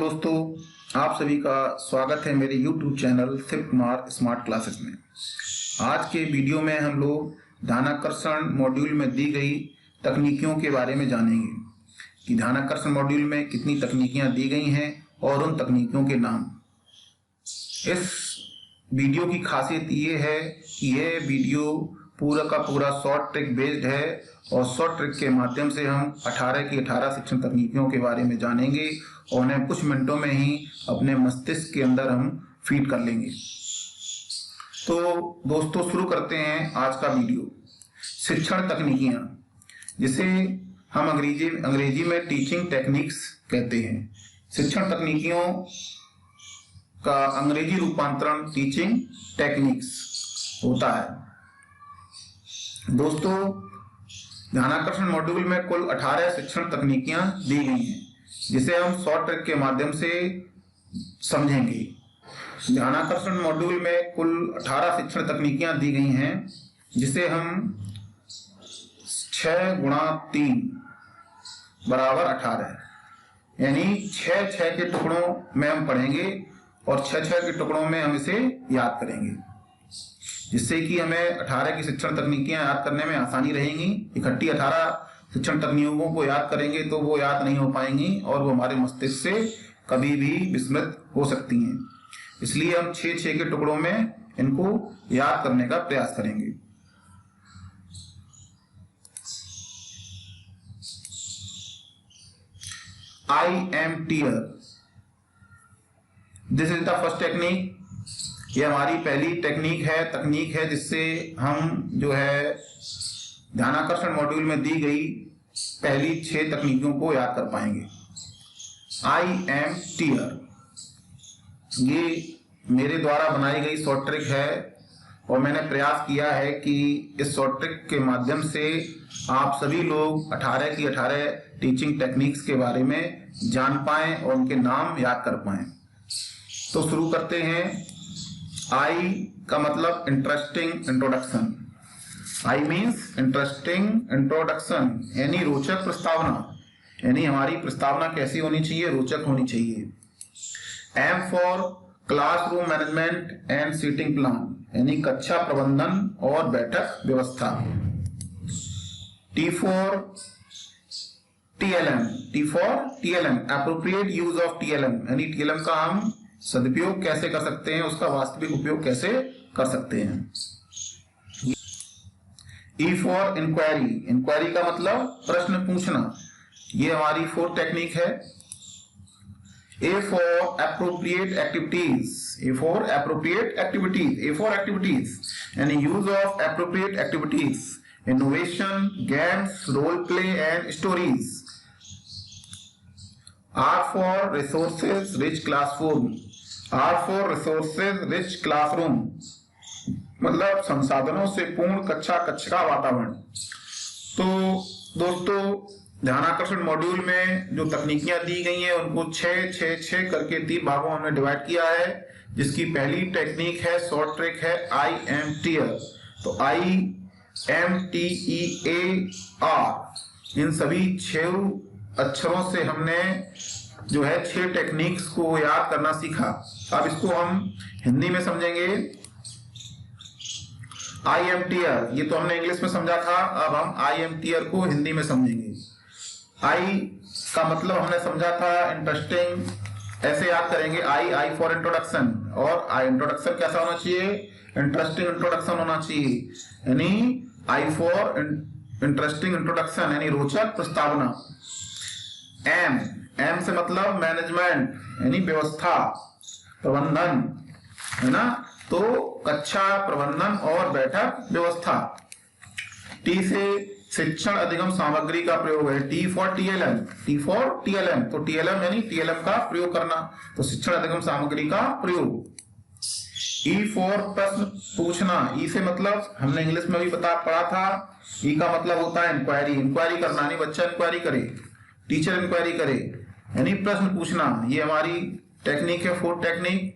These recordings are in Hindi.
दोस्तों, आप सभी का स्वागत है मेरे YouTube channel Shiv Kumar smart classes में। आज के वीडियो में हम लोग ध्यानाकर्षण मॉड्यूल में दी गई तकनीकियों के बारे में जानेंगे कि ध्यानाकर्षण मॉड्यूल में कितनी तकनीकियां दी गई हैं और उन तकनीकियों के नाम। इस वीडियो की खासियत ये है कि यह वीडियो पूरा का पूरा शॉर्ट ट्रिक बेस्ड है और शॉर्ट ट्रिक के माध्यम से हम 18 की 18 शिक्षण तकनीकियों के बारे में जानेंगे और उन्हें कुछ मिनटों में ही अपने मस्तिष्क के अंदर हम फीड कर लेंगे। तो दोस्तों, शुरू करते हैं आज का वीडियो। शिक्षण तकनीकियां, जिसे हम अंग्रेजी में टीचिंग टेक्निक्स कहते हैं। शिक्षण तकनीकियों का अंग्रेजी रूपांतरण टीचिंग टेक्निक्स होता है। दोस्तों, ध्यानाकर्षण मॉड्यूल में कुल 18 शिक्षण तकनीकियां दी गई हैं, जिसे हम शॉर्ट ट्रिक के माध्यम से समझेंगे। ध्यानाकर्षण मॉड्यूल में कुल 18 शिक्षण तकनीकियां दी गई हैं, जिसे हम 6 गुणा 3 बराबर 18 यानी 6 के टुकड़ों में हम पढ़ेंगे और 6 के टुकड़ों में हम इसे याद करेंगे, जिससे कि हमें 18 की शिक्षण तकनीकियां याद करने में आसानी रहेंगी। इकट्ठी 18 शिक्षण तकनीकों को याद करेंगे तो वो याद नहीं हो पाएंगी और वो हमारे मस्तिष्क से कभी भी विस्मृत हो सकती हैं। इसलिए हम 6 के टुकड़ों में इनको याद करने का प्रयास करेंगे। I am tear, this is the first technique. ये हमारी पहली तकनीक है जिससे हम जो है ध्यानाकर्षण मॉड्यूल में दी गई पहली 6 तकनीकों को याद कर पाएंगे। I am tear, ये मेरे द्वारा बनाई गई शॉर्ट ट्रिक है और मैंने प्रयास किया है कि इस शॉर्ट ट्रिक के माध्यम से आप सभी लोग 18 की 18 टीचिंग टेक्निक्स के बारे में जान पाएं और उनके नाम याद कर पाएं। तो शुरू करते हैं। आई का मतलब interesting introduction. I means interesting introduction यानी रोचक प्रस्तावना, यानी हमारी प्रस्तावना कैसी होनी चाहिए, रोचक होनी चाहिए। M for classroom management and seating plan यानी कक्षा प्रबंधन और बैठक व्यवस्था। T for TLM, appropriate use of TLM यानी टीएलएम का हम सदुपयोग कैसे कर सकते हैं, उसका वास्तविक उपयोग कैसे कर सकते हैं। ई फॉर इंक्वायरी का मतलब प्रश्न पूछना, ये हमारी 4th टेक्निक है। ए फॉर एप्रोप्रिएट एक्टिविटीज यानी use of appropriate activities, innovation, games, role play and stories. R for resources rich classroom मतलब संसाधनों से पूर्ण कक्षा का वातावरण। तो दोस्तों, ध्यानाकर्षण मॉड्यूल में जो तकनीकियां दी गई हैं उनको 6 करके 3 भागों में हमने डिवाइड किया है, जिसकी पहली टेक्निक है, शॉर्ट ट्रिक है आई एम टीयर। तो IMTEAR, इन सभी 6 अक्षरों से हमने जो है 6 टेक्निक्स को याद करना सीखा। अब इसको हम हिंदी में समझेंगे। IMTEAR, ये तो हमने इंग्लिश में समझा था, अब हम IMTEAR को हिंदी में समझेंगे। आई का मतलब हमने समझा था इंटरेस्टिंग, ऐसे याद करेंगे। आई फॉर इंट्रोडक्शन, और इंट्रोडक्शन कैसा होना चाहिए, इंटरेस्टिंग इंट्रोडक्शन होना चाहिए, यानी आई फॉर इंटरेस्टिंग इंट्रोडक्शन यानी रोचक प्रस्तावना। एम से मतलब मैनेजमेंट यानी व्यवस्था, प्रबंधन, है ना, तो कक्षा प्रबंधन और बैठक व्यवस्था। टी से शिक्षण अधिगम सामग्री का प्रयोग है, टी फॉर टीएलएम, तो टीएलएम यानी टीएलएम का प्रयोग करना, तो शिक्षण अधिगम सामग्री का प्रयोग। ई फॉर प्रश्न पूछना, ई से मतलब हमने इंग्लिश में भी पढ़ा था, ई का मतलब होता है इंक्वायरी करना, यानी बच्चा इंक्वायरी करे, टीचर इंक्वायरी करे, यानी प्रश्न पूछना। ये हमारी टेक्निक है, 4th टेक्निक।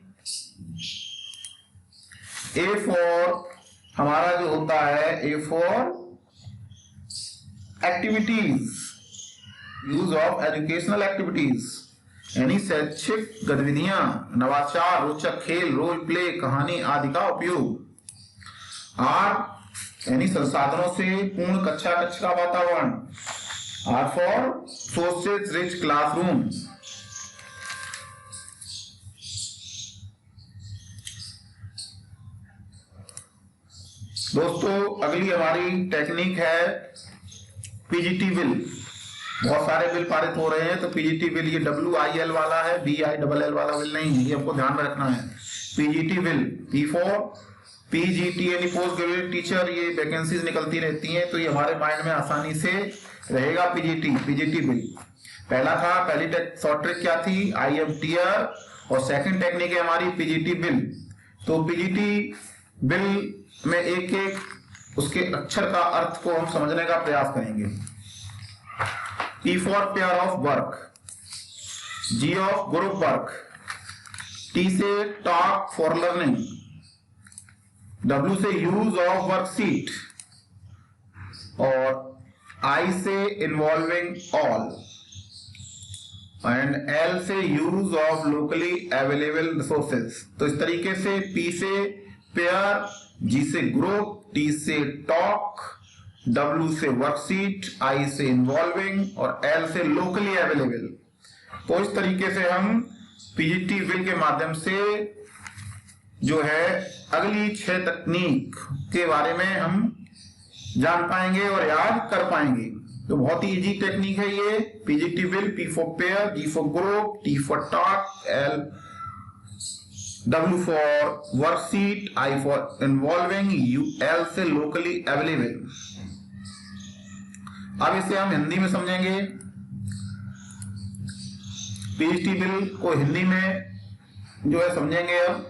ए फॉर हमारा जो होता है, A for activities, use of educational activities, यानी शैक्षिक गतिविधियां, नवाचार, रोचक खेल, रोल प्ले, कहानी आदि का उपयोग। आर यानी संसाधनों से पूर्ण कक्षा का वातावरण। R for sources rich classroom. दोस्तों अगली हमारी टेक्निक है पीजीटी बिल। बहुत सारे बिल पारित हो रहे हैं, तो पीजीटी बिल ये WIL वाला है, BILL वाला बिल नहीं है, ये आपको ध्यान में रखना है। PGT bill, P for PGT यानी पोस्ट ग्रेजुएट टीचर, ये वैकेंसीज निकलती रहती हैं, तो ये हमारे माइंड में आसानी से रहेगा। पीजीटी बिल पहली शॉर्ट ट्रिक क्या थी, IMTR, और सेकंड टेक्निक है हमारी पीजीटी बिल। तो पीजीटी बिल में एक एक उसके अक्षर का अर्थ को हम समझने का प्रयास करेंगे। P for pair of work, G of group work, T से टॉक फॉर लर्निंग, W से यूज ऑफ वर्कशीट, और I से इन्वॉल्विंग ऑल, एंड L से use of locally available resources. तो इस तरीके से P से पेयर, G से ग्रुप, T से टॉक, W से वर्कशीट, I से इन्वॉल्विंग और L से लोकली अवेलेबल। तो इस तरीके से हम पीजीटी बिल के माध्यम से जो है अगली 6 तकनीक के बारे में हम जान पाएंगे और याद कर पाएंगे। तो बहुत ही इजी टेक्निक है ये PGT bill. P for pair, G for group, T for talk, W for worksheet, I for involving, L से लोकली अवेलेबल। अब इसे हम हिंदी में समझेंगे। पीजीटी बिल को हिंदी में जो है समझेंगे अब।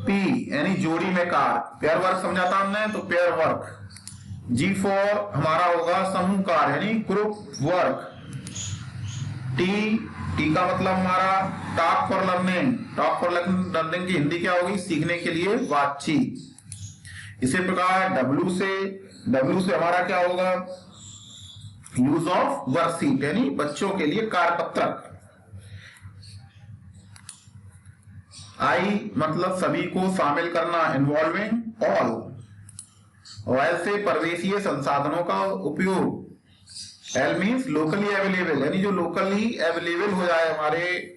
P यानी जोड़ी में कार, पेयर वर्क समझा था हमने, तो पेयर वर्क। G फॉर हमारा होगा समूह कार यानी ग्रुप वर्क। टी का मतलब हमारा talk for learning, talk for learning की हिंदी क्या होगी, सीखने के लिए बातचीत। इसी प्रकार W से हमारा क्या होगा, यूज ऑफ वर्कशीट यानी बच्चों के लिए कार्यपत्रक। I मतलब सभी को शामिल करना, इन्वॉल्विंग ऑल। और L से परिवेशीय संसाधनों का उपयोग। L मीन्स लोकली अवेलेबल यानी जो लोकली अवेलेबल हो जाए, हमारे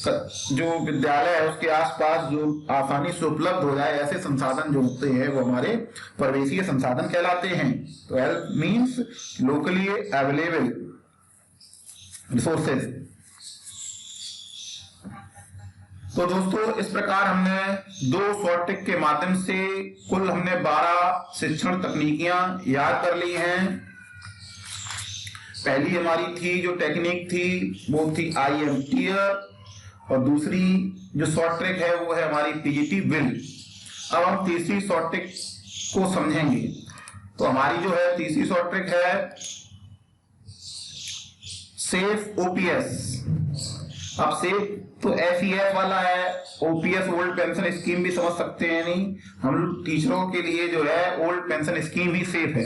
जो विद्यालय है उसके आसपास जो आसानी से उपलब्ध हो जाए, ऐसे संसाधन जो होते हैं वो हमारे परिवेशीय संसाधन कहलाते हैं। तो L means locally available resources. तो दोस्तों इस प्रकार हमने 2 शॉर्ट ट्रिक के माध्यम से कुल हमने 12 शिक्षण तकनीकियां याद कर ली हैं। पहली हमारी थी जो टेक्निक थी वो थी IMTR, और दूसरी जो शॉर्ट ट्रिक है वो है हमारी पीजीटी बिल। अब हम तीसरी शॉर्ट ट्रिक को समझेंगे। तो हमारी जो है तीसरी शॉर्ट ट्रिक है सेफ OPS। अब सेफ तो SEF वाला है, OPS ओल्ड पेंशन स्कीम भी समझ सकते हैं। नहीं, हम टीचरों के लिए जो है ओल्ड पेंशन स्कीम ही सेफ है।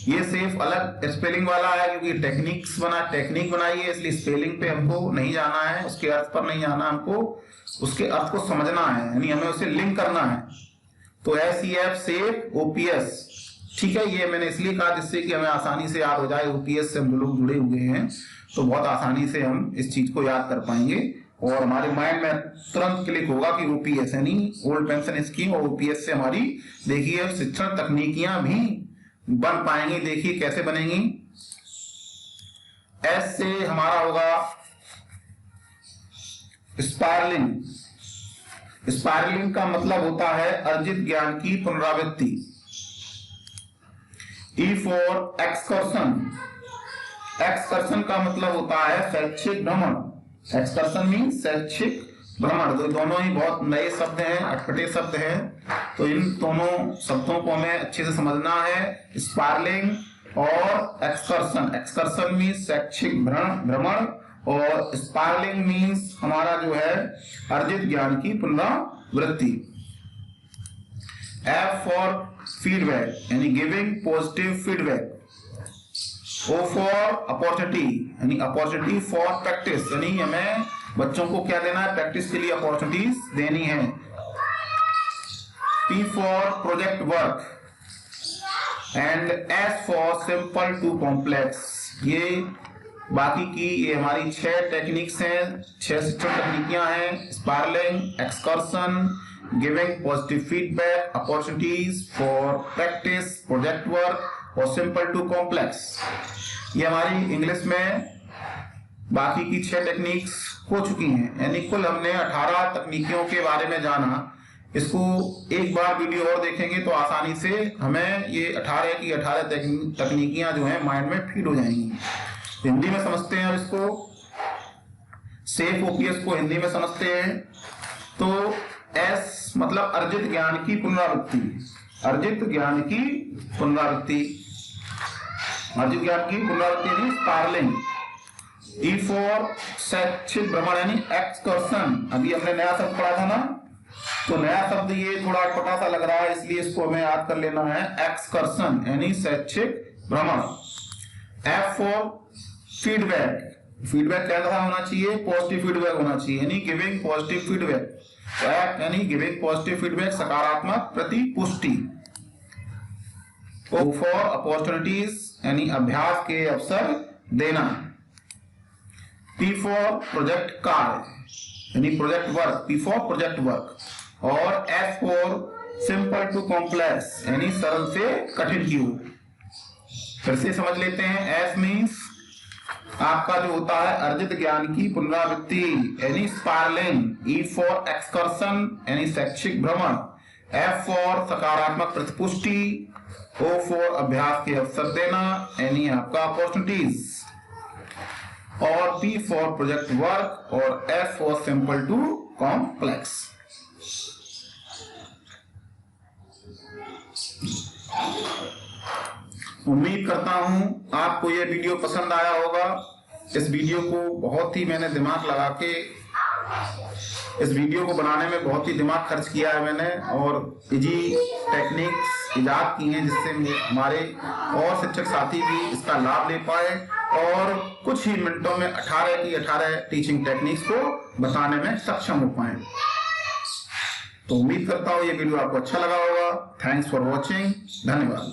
ये सेफ अलग स्पेलिंग वाला है क्योंकि टेक्निक बनाई है, इसलिए स्पेलिंग पे हमको नहीं जाना है, उसके अर्थ पर नहीं जाना, हमको उसके अर्थ को समझना है, यानी हमें उसे लिंक करना है। तो SEF सेफ OPS, ठीक है। ये मैंने इसलिए कहा जिससे कि हमें आसानी से याद हो जाए। OPS से हम जो लोग जुड़े हुए हैं तो बहुत आसानी से हम इस चीज को याद कर पाएंगे और हमारे माइंड में तुरंत क्लिक होगा कि OPS यानी ओल्ड पेंशन स्कीम, और OPS से हमारी देखिए शिक्षण तकनीकियां भी बन पाएंगी। देखिए कैसे बनेंगी। S से हमारा होगा स्पायरलिंग। स्पायरलिंग का मतलब होता है अर्जित ज्ञान की पुनरावृत्ति। E for excursion. एक्सकर्शन का मतलब होता है शैक्षिक भ्रमण। एक्सकर्शन मीन शैक्षिक भ्रमण। तो दोनों ही बहुत नए शब्द हैं, अटपटे शब्द हैं, तो इन दोनों शब्दों को हमें अच्छे से समझना है। स्पायरलिंग और एक्सकर्शन। एक्सकर्शन मीन्स शैक्षिक भ्रमण और स्पायरलिंग मीन्स हमारा जो है अर्जित ज्ञान की पुनरावृत्ति। F फॉर फीडबैक यानी giving positive feedback. O for opportunity यानी अपॉर्चुनिटी फॉर प्रैक्टिस, यानी हमें बच्चों को क्या देना है, प्रैक्टिस के लिए अपॉर्चुनिटीज देनी है। P for project work and S for simple to complex. ये बाकी की ये हमारी 6 टेक्निक्स हैं, 6 शिक्षण तकनीकियां हैं। स्पार्लिंग, excursion, giving positive feedback, opportunities for practice, project work और सिंपल टू कॉम्प्लेक्स। ये हमारी इंग्लिश में बाकी की 6 टेक्निक्स हो चुकी हैं, यानी कुल हमने 18 तकनीकियों के बारे में जाना। इसको एक बार वीडियो और देखेंगे तो आसानी से हमें ये 18 की 18 तकनीकियां जो हैं माइंड में फीड हो जाएंगी। हिंदी में समझते हैं, अब इसको सेफ ओपीएस को हिंदी में समझते हैं। तो एस मतलब अर्जित ज्ञान की पुनरावृत्ति, अर्जित ज्ञान की पुनरावृत्ति, अर्जित ज्ञान की पुनरावृत्ति यानी स्पार्लिंग। ई फॉर शैक्षिक भ्रमण यानी एक्सकर्सन। अभी हमने नया शब्द पढ़ा था ना, तो नया शब्द ये थोड़ा अटपटा सा लग रहा है, इसलिए इसको हमें याद कर लेना है, एक्सकर्सन यानी शैक्षिक भ्रमण। एफ फॉर फीडबैक, फीडबैक कैसा होना चाहिए, पॉजिटिव फीडबैक होना चाहिए, यानी गिविंग पॉजिटिव फीडबैक। एफ यानी गिविंग पॉजिटिव फीडबैक, सकारात्मक प्रतिपुष्टि। ओ फॉर अपॉर्चुनिटीज यानी अभ्यास के अवसर देना। पी फॉर प्रोजेक्ट कार्य यानी project work, P for project work. और S for simple to complex यानी सरल से कठिन की ओर। फिर से समझ लेते हैं, एस मीन्स आपका जो होता है अर्जित ज्ञान की पुनरावृत्ति यानी स्पार्लिंग। ई फॉर एक्सकर्सन यानी शैक्षिक भ्रमण। एफ फॉर सकारात्मक प्रतिपुष्टि। ओ फॉर अभ्यास के अवसर देना यानी आपका अपॉर्चुनिटीज। और पी फॉर प्रोजेक्ट वर्क और S for simple to complex. उम्मीद करता हूं आपको यह वीडियो पसंद आया होगा। इस वीडियो को बहुत ही मैंने दिमाग लगा के इस वीडियो को बनाने में बहुत ही दिमाग खर्च किया है मैंने, और इजी टेक्निक्स इजाद की हैं जिससे हमारे और शिक्षक साथी भी इसका लाभ ले पाए और कुछ ही मिनटों में 18 की 18 टीचिंग टेक्निक्स को बताने में सक्षम हो पाए। तो उम्मीद करता हूं ये वीडियो आपको अच्छा लगा होगा। थैंक्स फॉर वॉचिंग, धन्यवाद।